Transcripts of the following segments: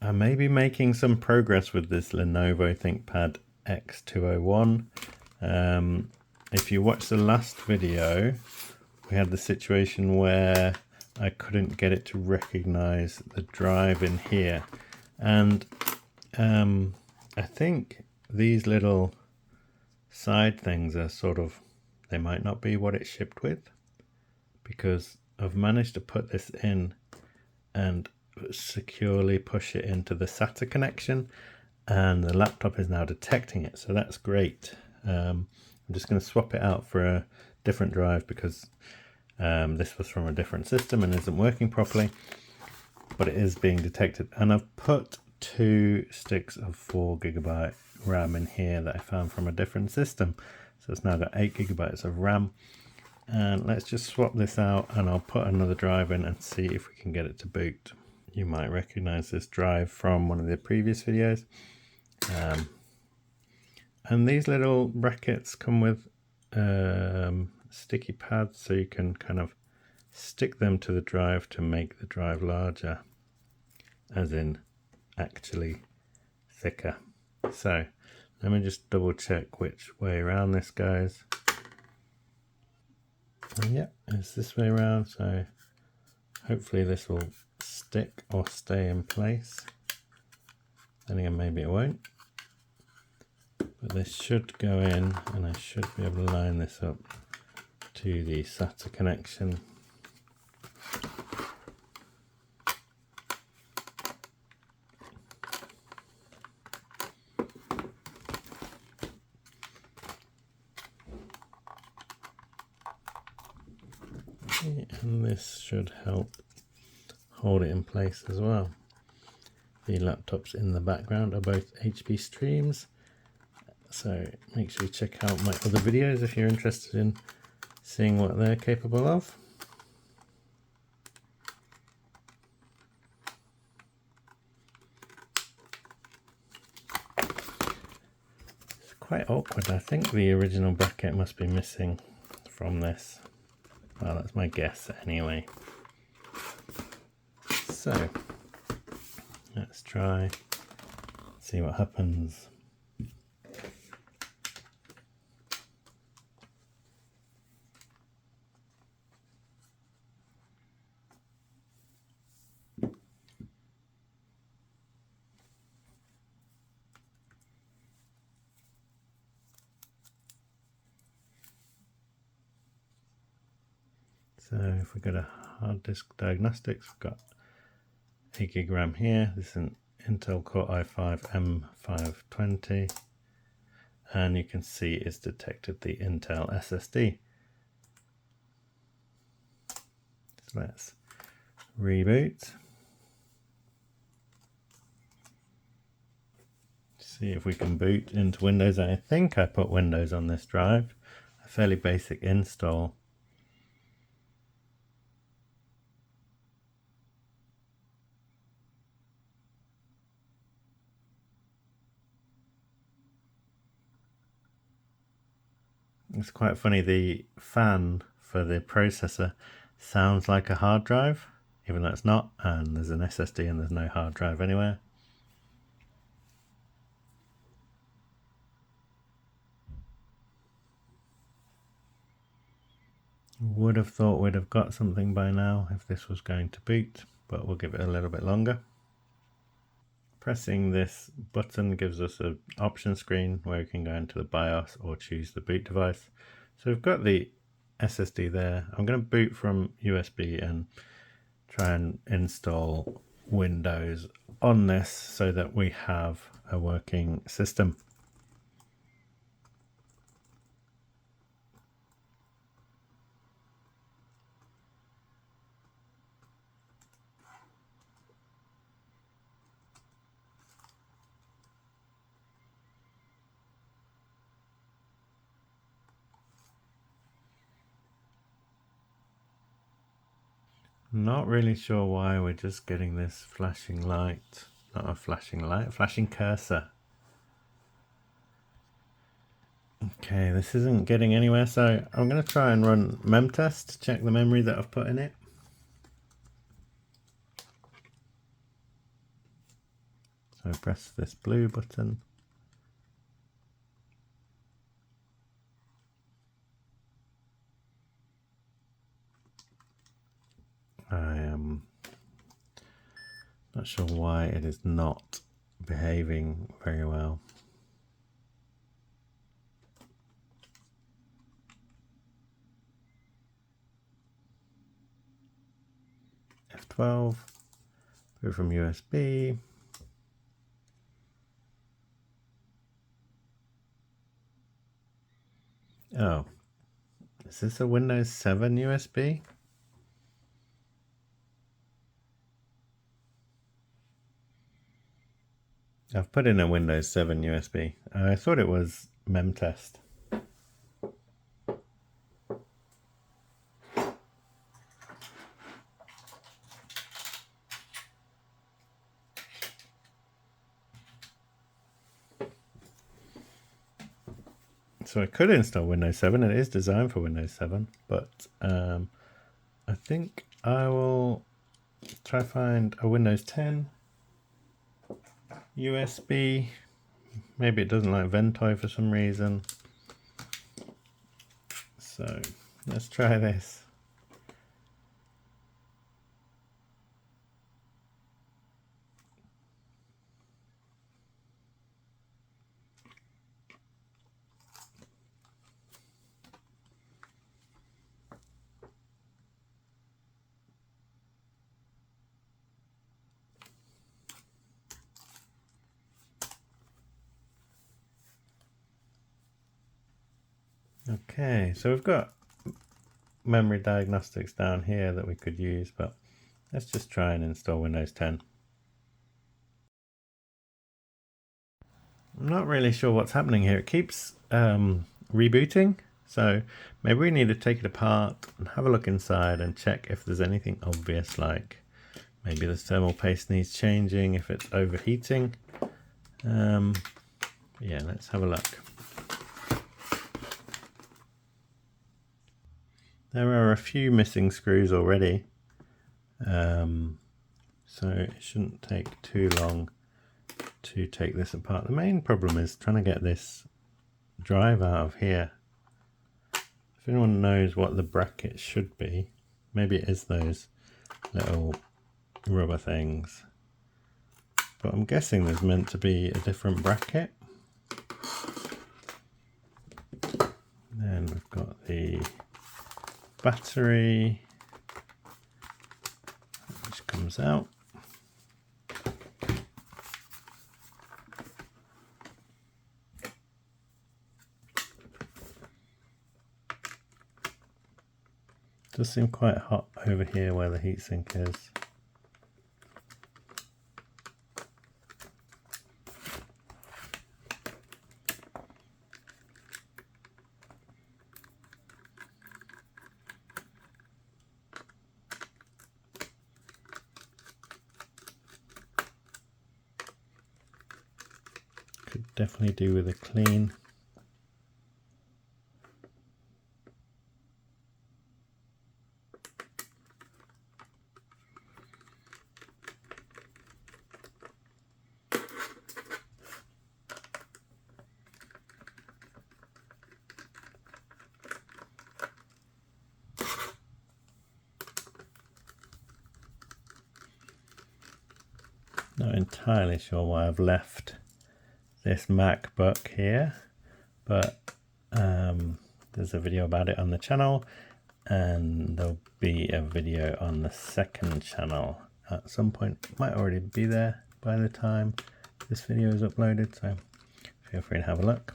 I may be making some progress with this Lenovo ThinkPad X201. If you watched the last video, we had the situation where I couldn't get it to recognize the drive in here. And I think these little side things are sort of, they might not be what it's shipped with, because I've managed to put this in and securely push it into the SATA connection, and the laptop is now detecting it, so that's great. I'm just going to swap it out for a different drive because this was from a different system and isn't working properly, but it is being detected. And I've put 2 sticks of 4GB RAM in here that I found from a different system, so it's now got 8GB of RAM. And let's just swap this out and I'll put another drive in and see if we can get it to boot. You might recognize this drive from one of the previous videos. And these little brackets come with sticky pads, so you can kind of stick them to the drive to make the drive larger, as in actually thicker. So let me just double check which way around this goes. And yeah, it's this way around, so hopefully this will stick or stay in place. Then again, maybe it won't. But this should go in, and I should be able to line this up to the SATA connection. And this should help hold it in place as well. The laptops in the background are both HP streams, so make sure you check out my other videos if you're interested in seeing what they're capable of. It's quite awkward. I think the original bracket must be missing from this. Well, that's my guess anyway. So let's try, see what happens. So if we go to hard disk diagnostics, we've got 8GB RAM here. This is an Intel Core i5 M520, and you can see it's detected the Intel SSD. So let's reboot. See if we can boot into Windows. I think I put Windows on this drive. A fairly basic install. It's quite funny, the fan for the processor sounds like a hard drive, even though it's not, and there's an SSD and there's no hard drive anywhere. Would have thought we'd have got something by now if this was going to boot, but we'll give it a little bit longer. Pressing this button gives us an option screen where we can go into the BIOS or choose the boot device. So we've got the SSD there. I'm going to boot from USB and try and install Windows on this so that we have a working system. Not really sure why we're just getting this flashing light. Not a flashing light, a flashing cursor. Okay, this isn't getting anywhere, so I'm going to try and run memtest to check the memory that I've put in it. So press this blue button. I am not sure why it is not behaving very well. F12, boot from USB. Oh, is this a Windows 7 USB? I've put in a Windows 7 USB. I thought it was memtest. So I could install Windows 7. It is designed for Windows 7, but I think I will try to find a Windows 10 USB. Maybe it doesn't like Ventoy for some reason. So let's try this. Okay, so we've got memory diagnostics down here that we could use, but let's just try and install Windows 10. I'm not really sure what's happening here. It keeps rebooting, so maybe we need to take it apart and have a look inside and check if there's anything obvious, like maybe the thermal paste needs changing, if it's overheating. Yeah, let's have a look. There are a few missing screws already, so it shouldn't take too long to take this apart. The main problem is trying to get this drive out of here. If anyone knows what the bracket should be, maybe it is those little rubber things, but I'm guessing there's meant to be a different bracket. Then we've got the battery, which comes out. Does seem quite hot over here where the heatsink is. Could definitely do with a clean. Not entirely sure why I've left this MacBook here, but there's a video about it on the channel, and there'll be a video on the second channel at some point. It might already be there by the time this video is uploaded, so feel free to have a look.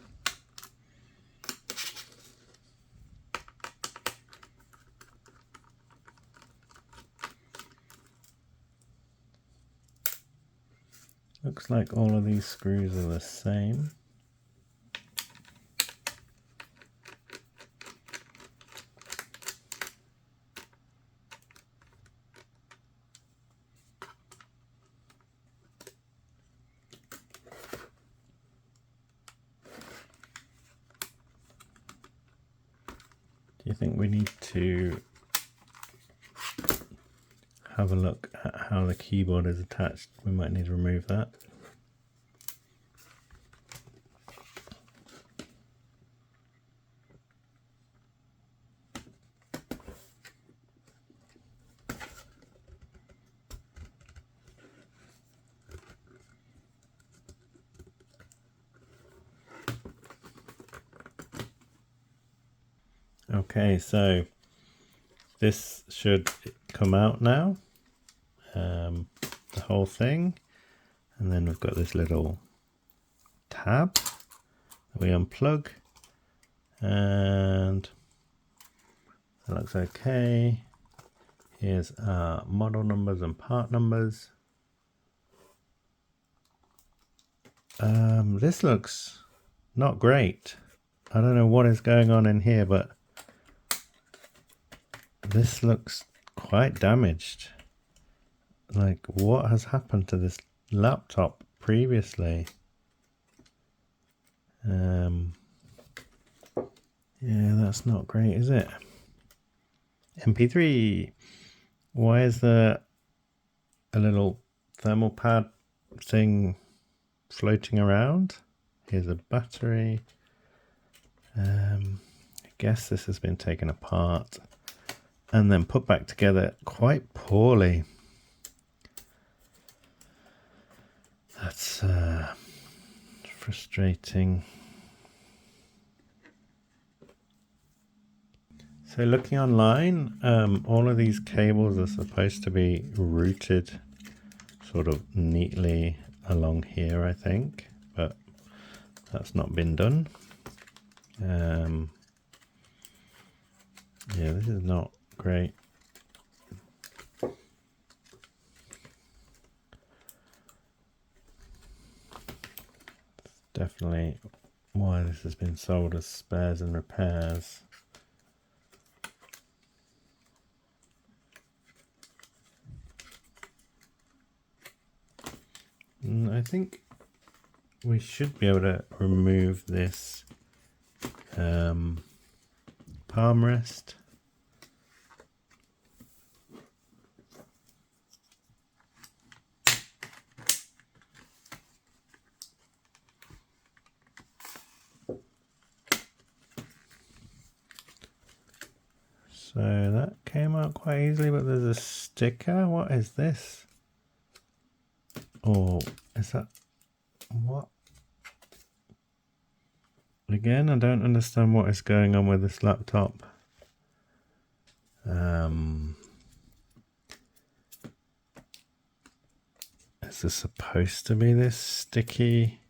Looks like all of these screws are the same. Do you think we need to have a look at how the keyboard is attached? We might need to remove that. Okay, so this should come out now, the whole thing, and then we've got this little tab that we unplug, and that looks okay. Here's our model numbers and part numbers. This looks not great. I don't know what is going on in here, but this looks quite damaged. Like, what has happened to this laptop previously? Yeah, that's not great, is it? MP3. Why is there a little thermal pad thing floating around? Here's a battery. I guess this has been taken apart and then put back together quite poorly. That's frustrating. So looking online, all of these cables are supposed to be routed sort of neatly along here, I think, but that's not been done. Yeah, this is not great. Definitely why this has been sold as spares and repairs. I think we should be able to remove this palm rest. So that came out quite easily, but there's a sticker. What is this? Oh, is that what? Again, I don't understand what is going on with this laptop. Is this supposed to be this sticky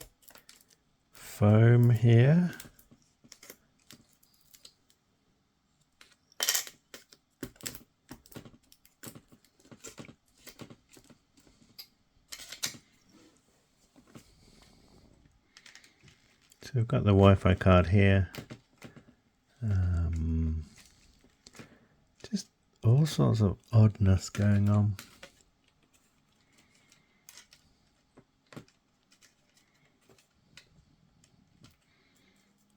foam here? So we've got the Wi-Fi card here. Just all sorts of oddness going on.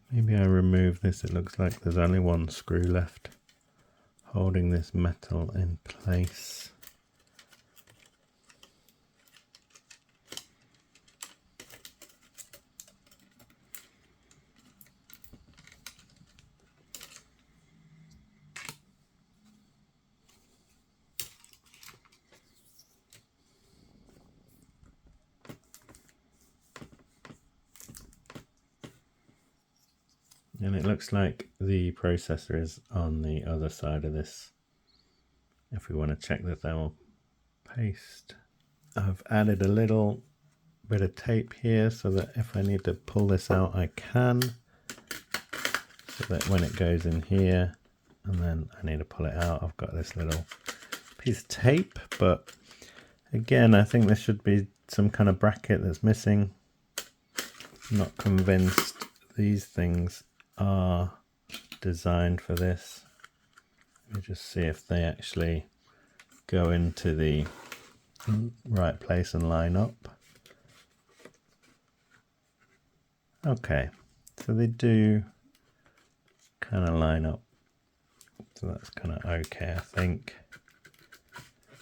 Maybe I remove this. It looks like there's only one screw left holding this metal in place. And it looks like the processor is on the other side of this. If we want to check the thermal paste, I've added a little bit of tape here so that if I need to pull this out, I can. So that when it goes in here and then I need to pull it out, I've got this little piece of tape. But again, I think there should be some kind of bracket that's missing. I'm not convinced these things are designed for this. Let me just see if they actually go into the right place and line up. Okay, so they do kind of line up, so that's kind of okay, I think.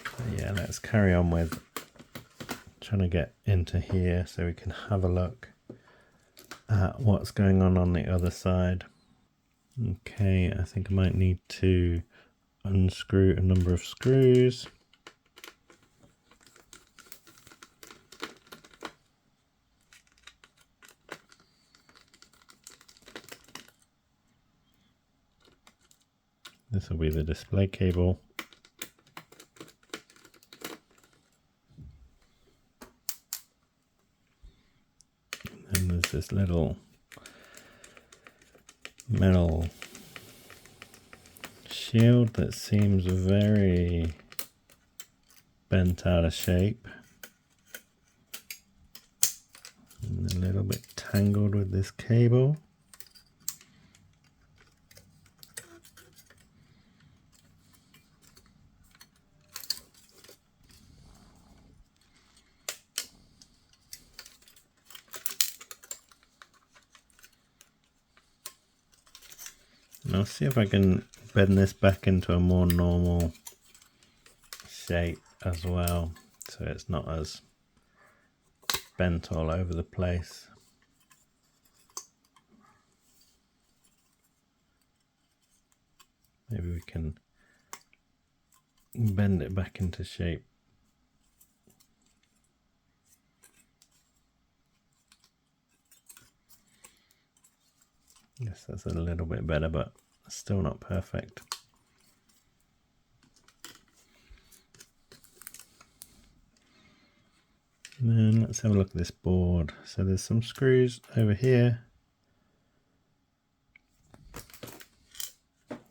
But yeah, let's carry on with trying to get into here so we can have a look at what's going on the other side. Okay, I think I might need to unscrew a number of screws. This will be the display cable. And there's this little metal shield that seems very bent out of shape and a little bit tangled with this cable. And I'll see if I can bend this back into a more normal shape as well, so it's not as bent all over the place. Maybe we can bend it back into shape. Yes, that's a little bit better, but still not perfect. And then let's have a look at this board. So there's some screws over here.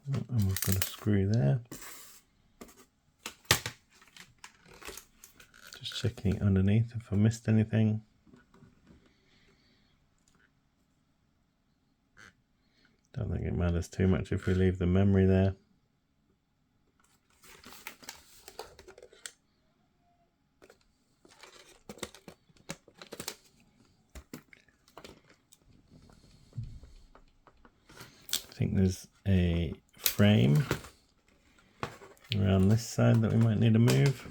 And we've got a screw there. Just checking underneath if I missed anything. Don't think it matters too much if we leave the memory there. I think there's a frame around this side that we might need to move.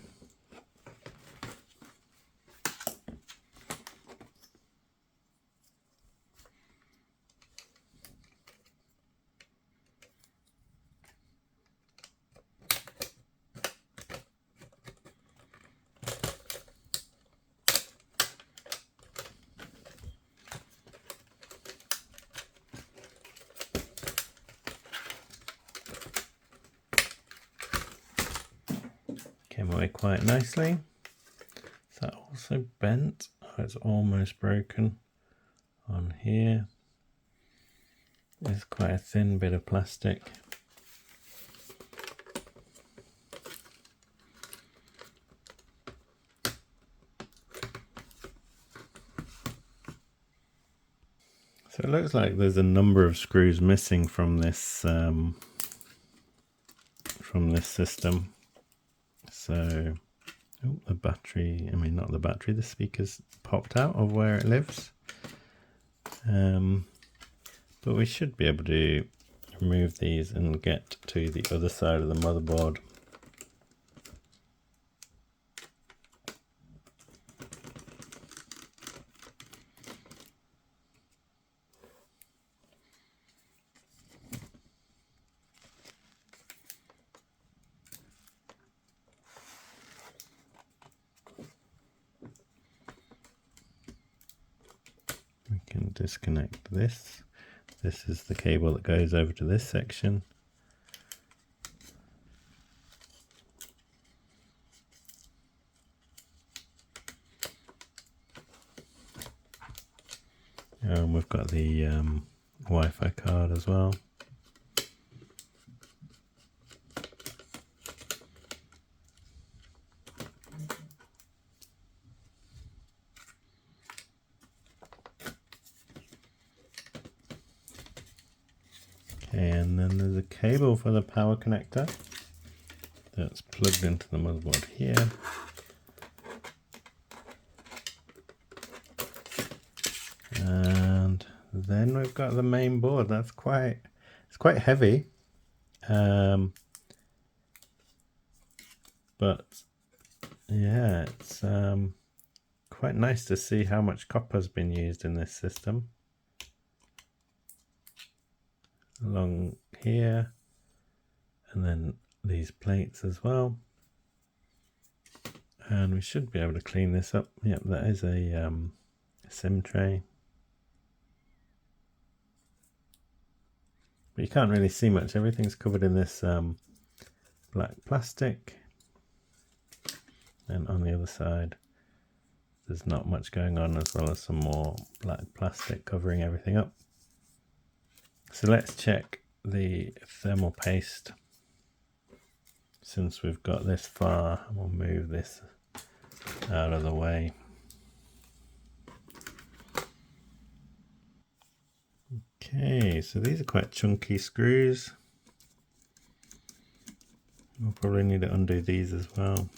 Came away quite nicely. Is that also bent? Oh, it's almost broken on here. It's quite a thin bit of plastic. So it looks like there's a number of screws missing from this system. So, oh, the battery, I mean not the battery, the speaker's popped out of where it lives. But we should be able to remove these and get to the other side of the motherboard. We can disconnect this. This is the cable that goes over to this section. And we've got the Wi-Fi card as well. Okay, and then there's a cable for the power connector that's plugged into the motherboard here. And then we've got the main board. It's quite heavy, but yeah, it's quite nice to see how much copper's been used in this system. Along here, and then these plates as well. And we should be able to clean this up. Yep, that is a SIM tray. but you can't really see much. Everything's covered in this black plastic, and on the other side there's not much going on, as well as some more black plastic covering everything up. So let's check the thermal paste. Since we've got this far, we'll move this out of the way. Okay, so these are quite chunky screws. We'll probably need to undo these as well.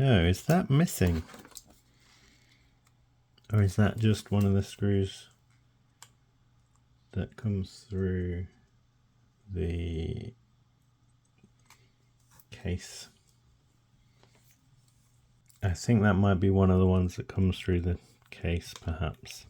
Oh, is that missing? Or is that just one of the screws that comes through the case? I think that might be one of the ones that comes through the case, perhaps.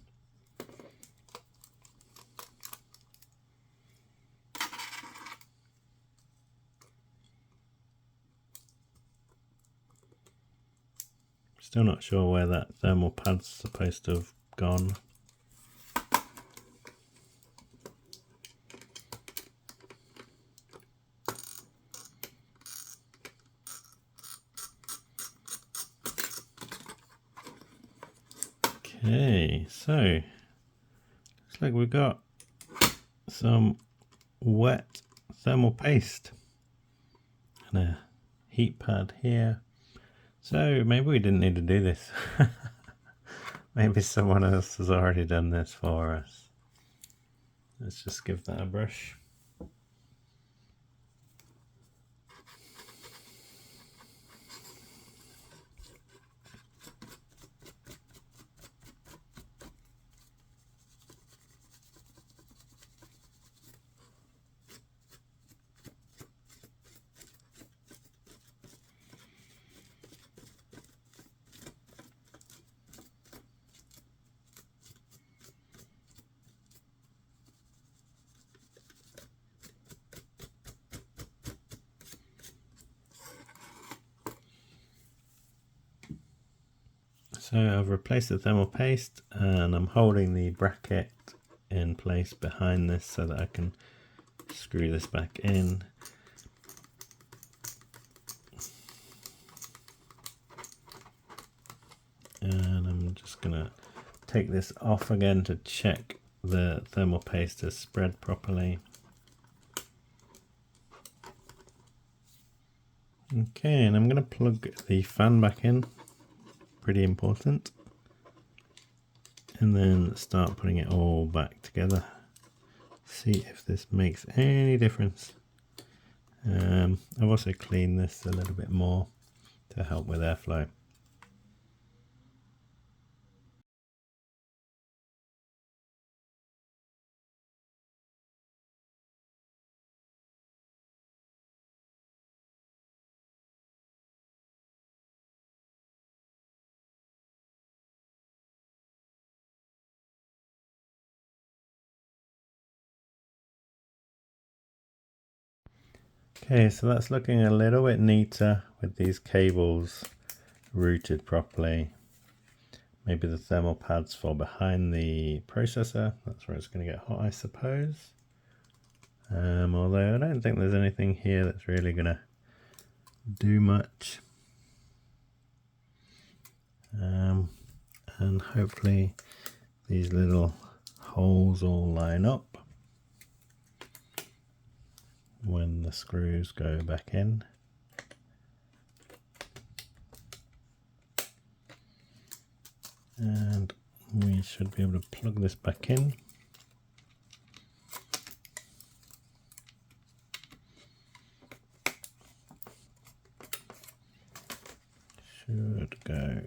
Still not sure where that thermal pad's supposed to have gone. Okay, so looks like we've got some wet thermal paste and a heat pad here. So maybe we didn't need to do this. Maybe someone else has already done this for us. Let's just give that a brush. So I've replaced the thermal paste and I'm holding the bracket in place behind this so that I can screw this back in. And I'm just going to take this off again to check the thermal paste has spread properly. Okay, and I'm going to plug the fan back in. Pretty important, and then start putting it all back together. See if this makes any difference. I've also cleaned this a little bit more to help with airflow. Okay, so that's looking a little bit neater with these cables routed properly. Maybe the thermal pads fall behind the processor. That's where it's going to get hot, I suppose. Although I don't think there's anything here that's really going to do much. And hopefully these little holes all line up when the screws go back in. And we should be able to plug this back in. Should go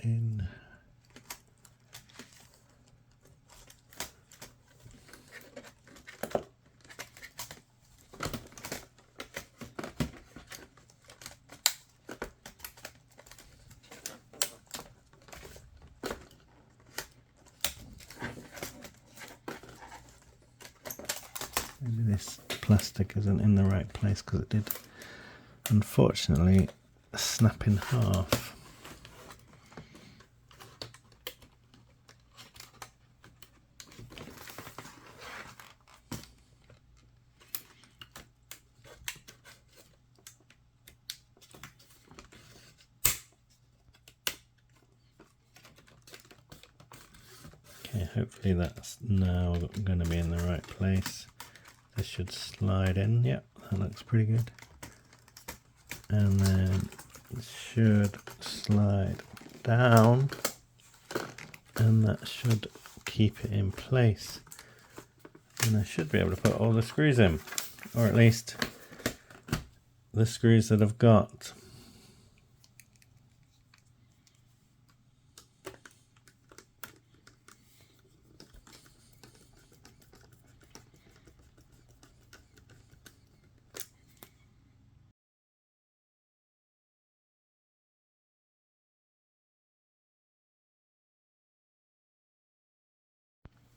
in. this plastic isn't in the right place because it did unfortunately snap in half. Okay, hopefully that's now going to be in the right place. This should slide in. Yep, that looks pretty good. And then it should slide down, and that should keep it in place. And I should be able to put all the screws in, or at least the screws that I've got.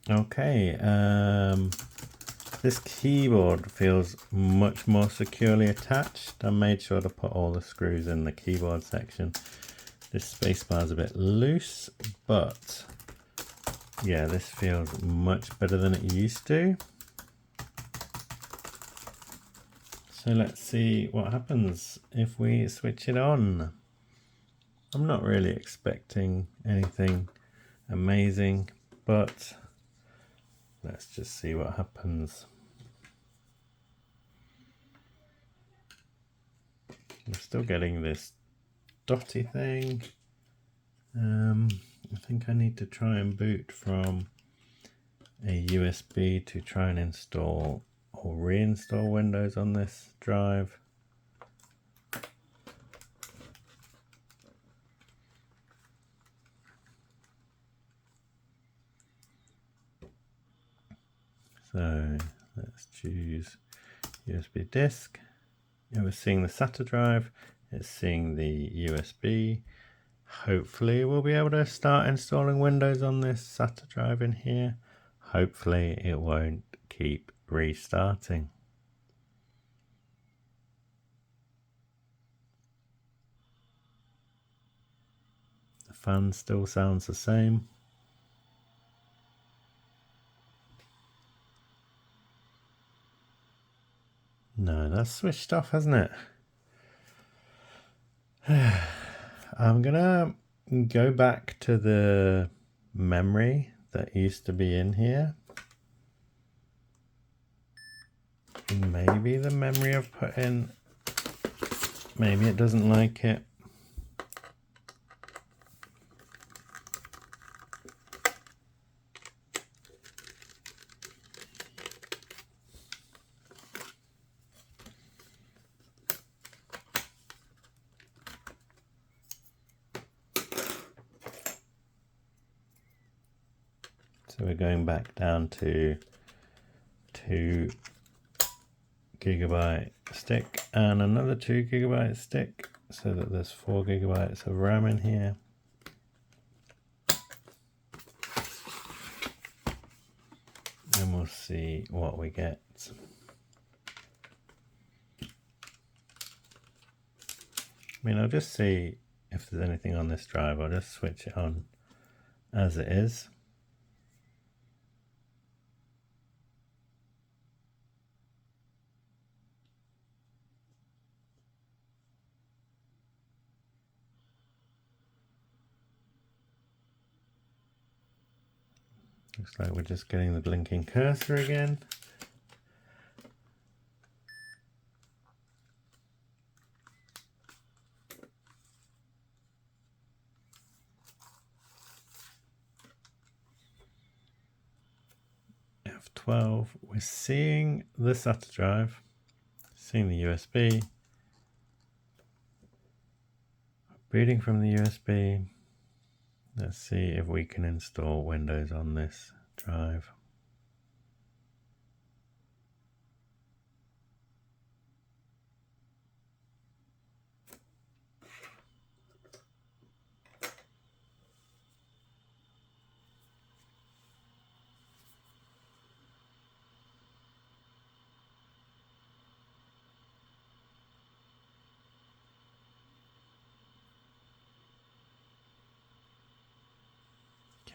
Okay, this keyboard feels much more securely attached. I made sure to put all the screws in the keyboard section. This spacebar is a bit loose, but yeah, this feels much better than it used to. So let's see what happens if we switch it on. I'm not really expecting anything amazing, but let's just see what happens. I'm still getting this dotty thing. I think I need to try and boot from a USB to try and install or reinstall Windows on this drive. So let's choose USB disk. It was seeing the SATA drive, it's seeing the USB. Hopefully we'll be able to start installing Windows on this SATA drive in here. Hopefully it won't keep restarting. The fan still sounds the same. No, that's switched off, hasn't it? I'm gonna go back to the memory that used to be in here. Maybe the memory I've put in, maybe it doesn't like it. So we're going back down to 2 GB stick and another 2 GB stick, so that there's 4 GB of RAM in here. And we'll see what we get. I mean, I'll just see if there's anything on this drive. I'll just switch it on as it is. Looks like we're just getting the blinking cursor again. F12, we're seeing the SATA drive, seeing the USB, reading from the USB. Let's see if we can install Windows on this drive.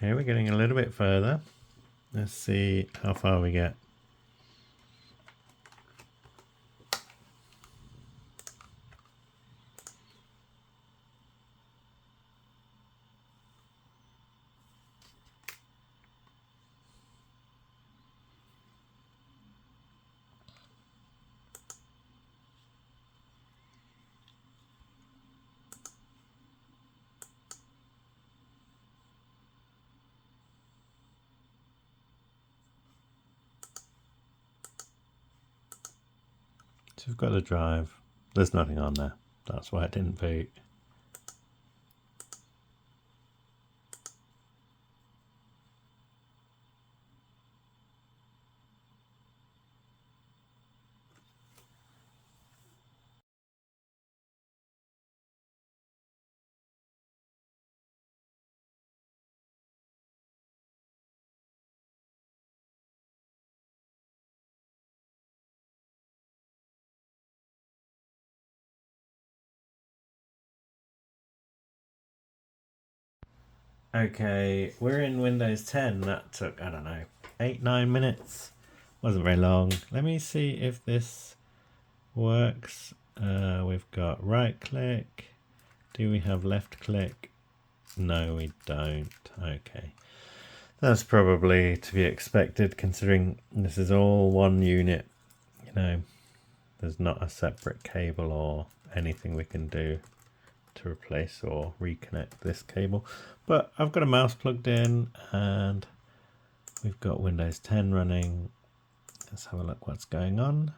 Okay, we're getting a little bit further. Let's see how far we get. So we've got the drive. There's nothing on there. That's why it didn't boot. Okay, we're in Windows 10. That took, I don't know, 8-9 minutes. Wasn't very long. Let me see if this works. We've got right click. Do we have left click? No, we don't. Okay. That's probably to be expected considering this is all one unit. You know, there's not a separate cable or anything we can do to replace or reconnect this cable. But I've got a mouse plugged in and we've got Windows 10 running. Let's have a look what's going on.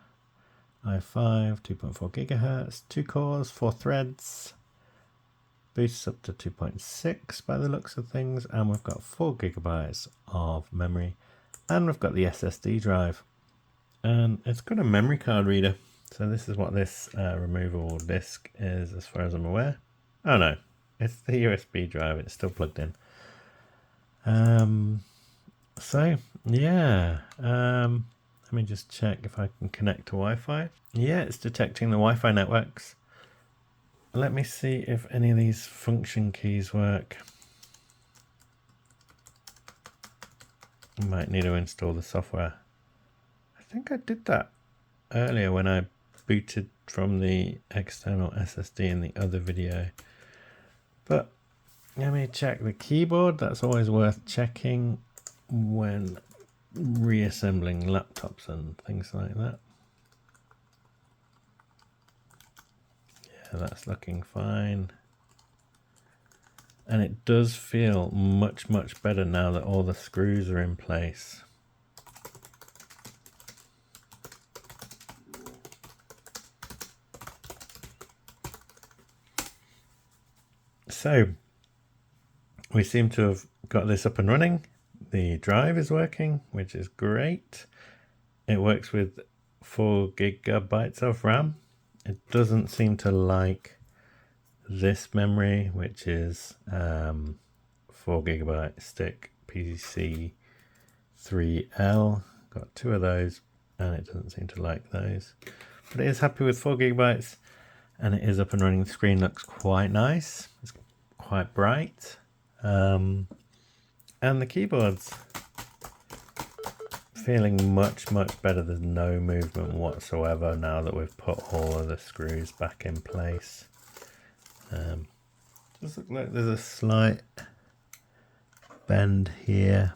i5, 2.4 gigahertz, 2 cores, 4 threads. Boosts up to 2.6 by the looks of things, and we've got 4 gigabytes of memory, and we've got the SSD drive, and it's got a memory card reader. So this is what this removable disk is, as far as I'm aware. Oh no, it's the USB drive. It's still plugged in. So yeah, let me just check if I can connect to Wi-Fi. Yeah, it's detecting the Wi-Fi networks. Let me see if any of these function keys work. I might need to install the software. I think I did that earlier when I booted from the external SSD in the other video. But let me check the keyboard. That's always worth checking when reassembling laptops and things like that. Yeah, that's looking fine. And it does feel much better now that all the screws are in place. So we seem to have got this up and running. The drive is working, which is great. It works with 4 gigabytes of RAM. It doesn't seem to like this memory, which is 4 gigabyte stick PCC3L. Got 2 of those, and it doesn't seem to like those. But it is happy with 4 gigabytes, and it is up and running. The screen looks quite nice. It's quite bright. And the keyboard's feeling much better. There's no movement whatsoever now that we've put all of the screws back in place. Does look like there's a slight bend here.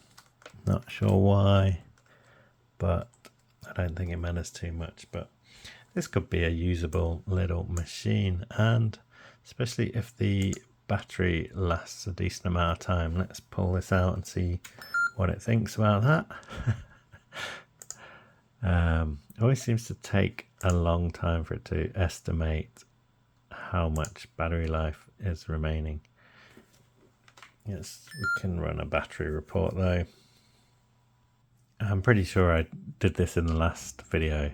Not sure why, but I don't think it matters too much. But this could be a usable little machine, and especially if the battery lasts a decent amount of time. Let's pull this out and see what it thinks about that. It always seems to take a long time for it to estimate how much battery life is remaining. Yes, we can run a battery report though. I'm pretty sure I did this in the last video.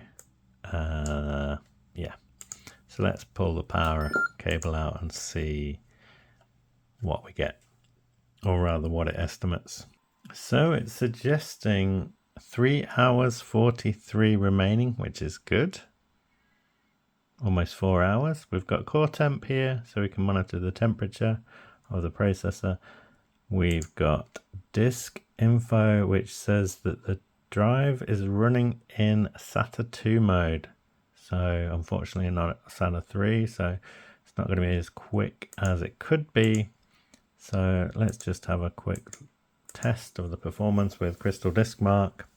Yeah, so let's pull the power cable out and see what we get, or rather what it estimates. So it's suggesting 3 hours 43 remaining, which is good. Almost 4 hours. We've got core temp here, so we can monitor the temperature of the processor. We've got disk info, which says that the drive is running in SATA 2 mode. So unfortunately not SATA 3, so it's not going to be as quick as it could be. So let's just have a quick test of the performance with Crystal Disk Mark.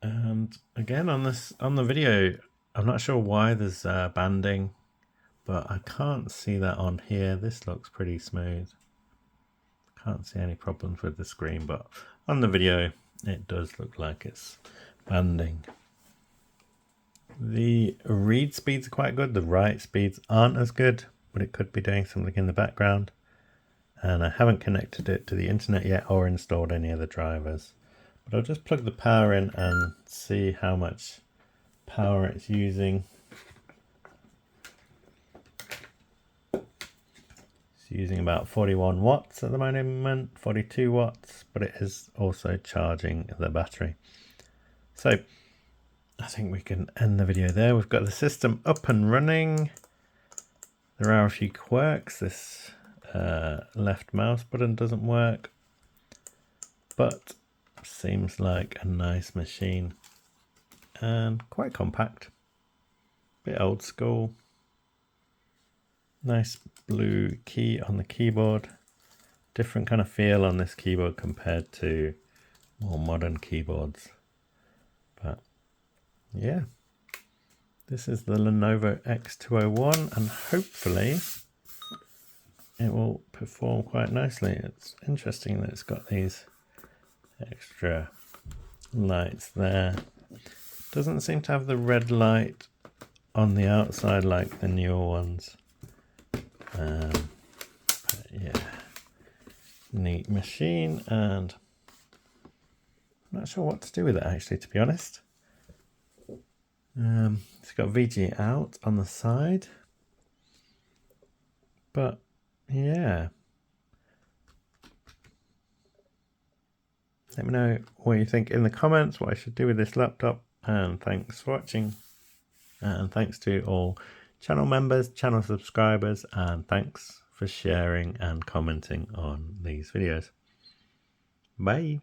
And again on the video, I'm not sure why there's banding, but I can't see that on here. This looks pretty smooth. Can't see any problems with the screen, but on the video it does look like it's banding. The read speeds are quite good. The write speeds aren't as good, but it could be doing something in the background. And I haven't connected it to the internet yet or installed any of the drivers. But I'll just plug the power in and see how much power it's using. It's using about 41 watts at the moment, 42 watts, but it is also charging the battery. So I think we can end the video there. We've got the system up and running. There are a few quirks. This left mouse button doesn't work, but seems like a nice machine and quite compact, bit old school. Nice blue key on the keyboard, different kind of feel on this keyboard compared to more modern keyboards. But yeah, this is the Lenovo X201 and hopefully it will perform quite nicely. It's interesting that it's got these extra lights there. Doesn't seem to have the red light on the outside like the newer ones. But yeah, neat machine, and I'm not sure what to do with it actually, to be honest. It's got VG out on the side, but yeah. Let me know what you think in the comments, what I should do with this laptop, and thanks for watching. And thanks to all channel members, channel subscribers, and thanks for sharing and commenting on these videos. Bye.